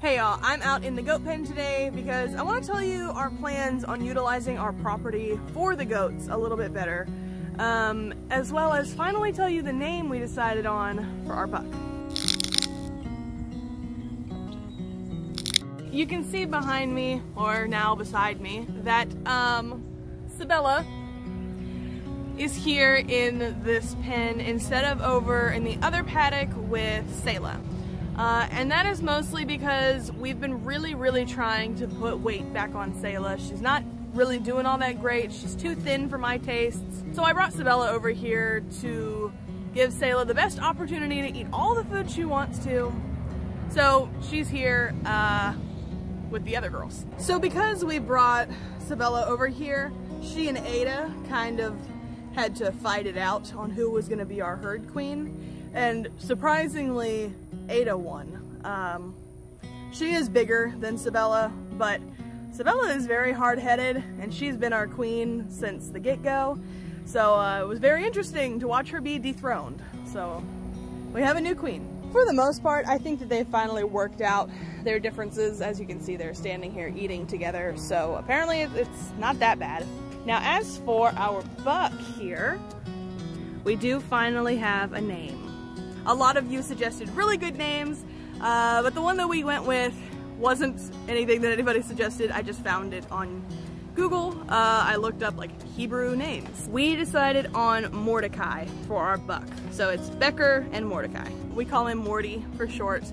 Hey y'all, I'm out in the goat pen today because I want to tell you our plans on utilizing our property for the goats a little bit better, as well as finally tell you the name we decided on for our buck. You can see behind me, or now beside me, that Sabella is here in this pen instead of over in the other paddock with Selah. And that is mostly because we've been really trying to put weight back on Selah. She's not really doing all that great. She's too thin for my tastes. So I brought Sabella over here to give Selah the best opportunity to eat all the food she wants to. So she's here with the other girls. So because we brought Sabella over here, she and Ada kind of had to fight it out on who was gonna be our herd queen. And surprisingly, Ada won. She is bigger than Sabella, but Sabella is very hard-headed and she's been our queen since the get-go. So it was very interesting to watch her be dethroned. So we have a new queen. For the most part, I think that they finally worked out their differences. As you can see, they're standing here eating together. So apparently it's not that bad. Now as for our buck here, we do finally have a name. A lot of you suggested really good names, but the one that we went with wasn't anything that anybody suggested. I just found it on Google. I looked up like Hebrew names. We decided on Mordecai for our buck. So it's Becker and Mordecai. We call him Morty for short.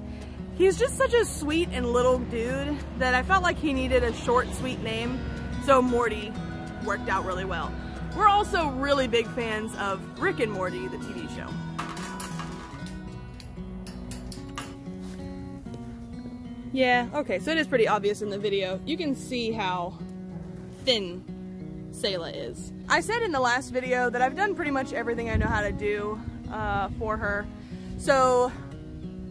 He's just such a sweet and little dude that I felt like he needed a short, sweet name. So Morty worked out really well. We're also really big fans of Rick and Morty, the TV show. Yeah, okay, so it is pretty obvious in the video. You can see how thin Selah is. I said in the last video that I've done pretty much everything I know how to do for her. So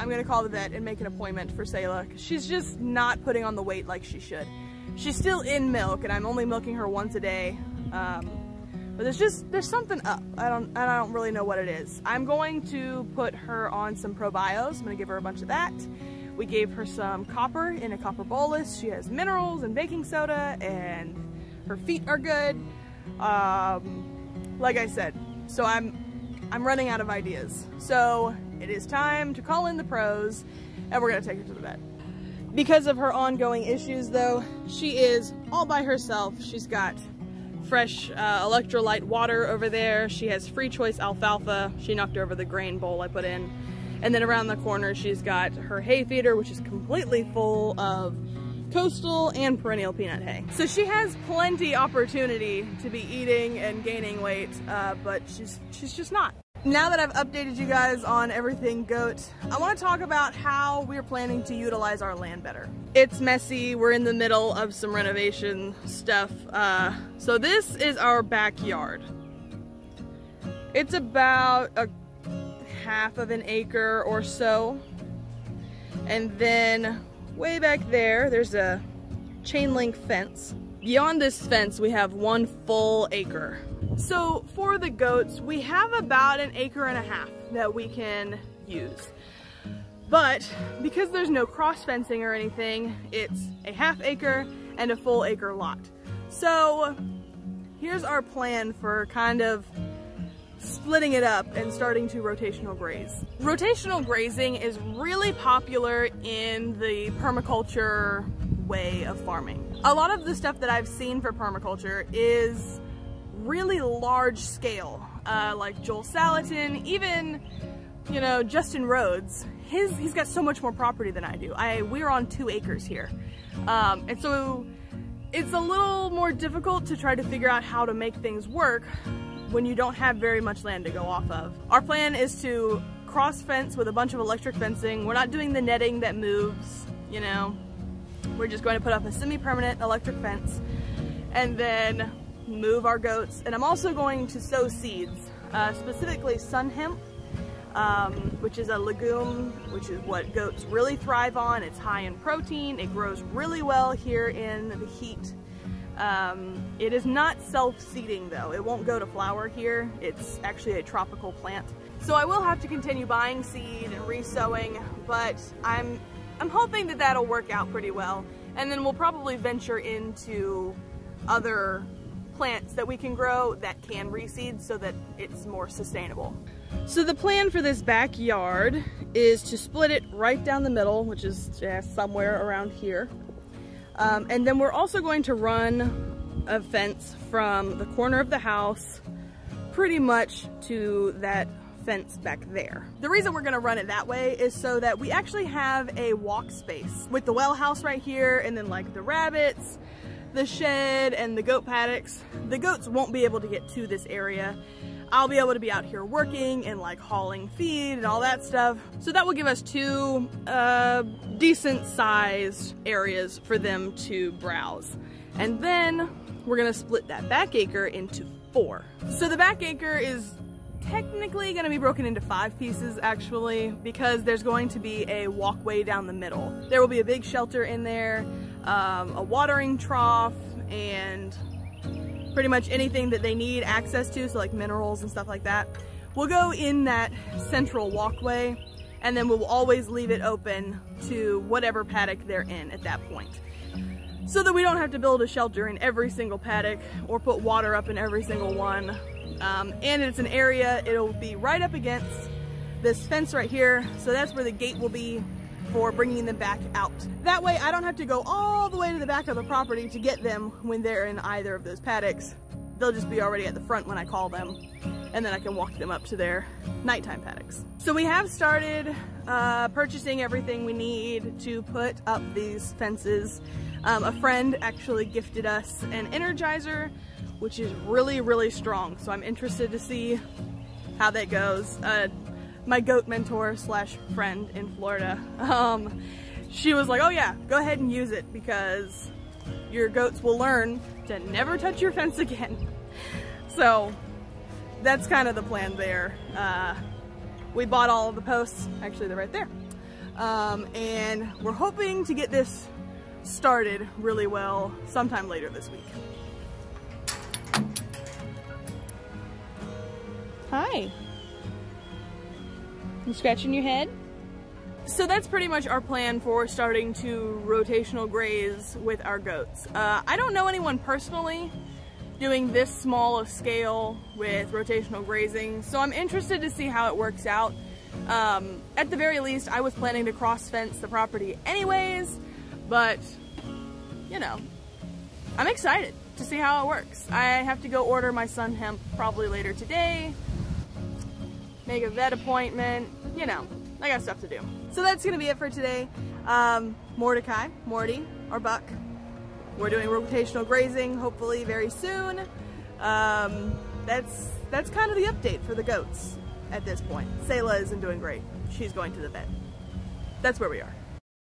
I'm gonna call the vet and make an appointment for Selah because she's just not putting on the weight like she should. She's still in milk and I'm only milking her once a day. But there's something up. I don't really know what it is. I'm going to put her on some probios. I'm gonna give her a bunch of that. We gave her some copper in a copper bolus. She has minerals and baking soda and her feet are good. Like I said, so I'm running out of ideas. So it is time to call in the pros and we're gonna take her to the vet. Because of her ongoing issues though, she is all by herself. She's got fresh electrolyte water over there. She has free choice alfalfa. She knocked over the grain bowl I put in. And then around the corner, she's got her hay feeder, which is completely full of coastal and perennial peanut hay. So she has plenty opportunity to be eating and gaining weight, but she's just not. Now that I've updated you guys on everything goat, I want to talk about how we're planning to utilize our land better. It's messy. We're in the middle of some renovation stuff. So this is our backyard. It's about a half of an acre or so, and then way back there's a chain link fence. Beyond this fence we have one full acre. So for the goats we have about an acre and a half that we can use, but because there's no cross fencing or anything, it's a half acre and a full acre lot. So here's our plan for kind of splitting it up and starting to rotational graze. Rotational grazing is really popular in the permaculture way of farming. A lot of the stuff that I've seen for permaculture is really large scale, like Joel Salatin, even, you know, Justin Rhodes. He's got so much more property than I do. We're on 2 acres here. And so it's a little more difficult to try to figure out how to make things work when you don't have very much land to go off of. Our plan is to cross fence with a bunch of electric fencing. We're not doing the netting that moves, you know. We're just going to put up a semi-permanent electric fence and then move our goats. And I'm also going to sow seeds, specifically sun hemp, which is a legume, which is what goats really thrive on. It's high in protein. It grows really well here in the heat. It is not self-seeding though. It won't go to flower here. It's actually a tropical plant. So I will have to continue buying seed and re-sowing, but I'm I'm hoping that that'll work out pretty well, and then we'll probably venture into other plants that we can grow that can reseed so that it's more sustainable. So the plan for this backyard is to split it right down the middle, which is somewhere around here. And then we're also going to run a fence from the corner of the house pretty much to that fence back there. The reason we're gonna run it that way is so that we actually have a walk space with the well house right here, and then like the rabbits, the shed, and the goat paddocks. The goats won't be able to get to this area. I'll be able to be out here working and like hauling feed and all that stuff. So that will give us two decent sized areas for them to browse. And then we're gonna split that back acre into 4. So the back acre is technically gonna be broken into 5 pieces actually, because there's going to be a walkway down the middle. There will be a big shelter in there, a watering trough, and pretty much anything that they need access to, so like minerals and stuff like that, will go in that central walkway, and then we'll always leave it open to whatever paddock they're in at that point, so that we don't have to build a shelter in every single paddock or put water up in every single one. And it's an area, it'll be right up against this fence right here, so that's where the gate will be for bringing them back out. That way I don't have to go all the way to the back of the property to get them when they're in either of those paddocks. They'll just be already at the front when I call them, and then I can walk them up to their nighttime paddocks. So we have started purchasing everything we need to put up these fences. A friend actually gifted us an Energizer, which is really, really strong. So I'm interested to see how that goes. My goat mentor slash friend in Florida, she was like, oh yeah, go ahead and use it because your goats will learn to never touch your fence again. So that's kind of the plan there. We bought all of the posts, actually they're right there. And we're hoping to get this started really well sometime later this week. Hi. You scratching your head? So that's pretty much our plan for starting to rotational graze with our goats. I don't know anyone personally doing this small a scale with rotational grazing, so I'm interested to see how it works out. At the very least, I was planning to cross fence the property anyways, but you know, I'm excited to see how it works. I have to go order my sun hemp probably later today, make a vet appointment, you know, I got stuff to do. So that's gonna be it for today. Morty, our buck, we're doing rotational grazing hopefully very soon. That's kind of the update for the goats at this point. Sayla isn't doing great. She's going to the vet. That's where we are.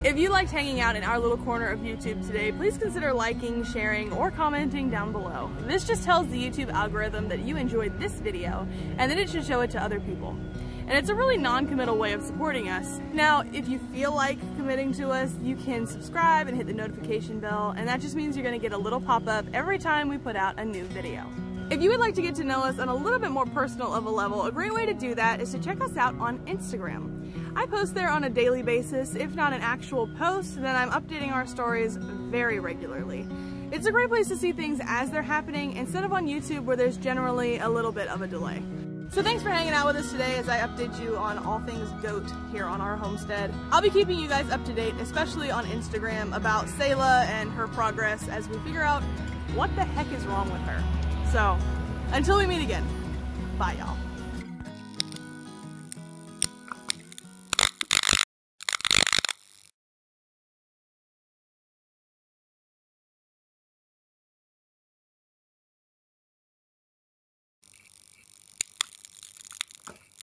If you liked hanging out in our little corner of YouTube today, please consider liking, sharing, or commenting down below. This just tells the YouTube algorithm that you enjoyed this video, and then it should show it to other people. And it's a really non-committal way of supporting us. Now, if you feel like committing to us, you can subscribe and hit the notification bell, and that just means you're gonna get a little pop-up every time we put out a new video. If you would like to get to know us on a little bit more personal of a level, a great way to do that is to check us out on Instagram. I post there on a daily basis. If not an actual post, then I'm updating our stories very regularly. It's a great place to see things as they're happening instead of on YouTube where there's generally a little bit of a delay. So thanks for hanging out with us today as I update you on all things goat here on our homestead. I'll be keeping you guys up to date, especially on Instagram, about Sayla and her progress as we figure out what the heck is wrong with her. So, until we meet again, bye y'all.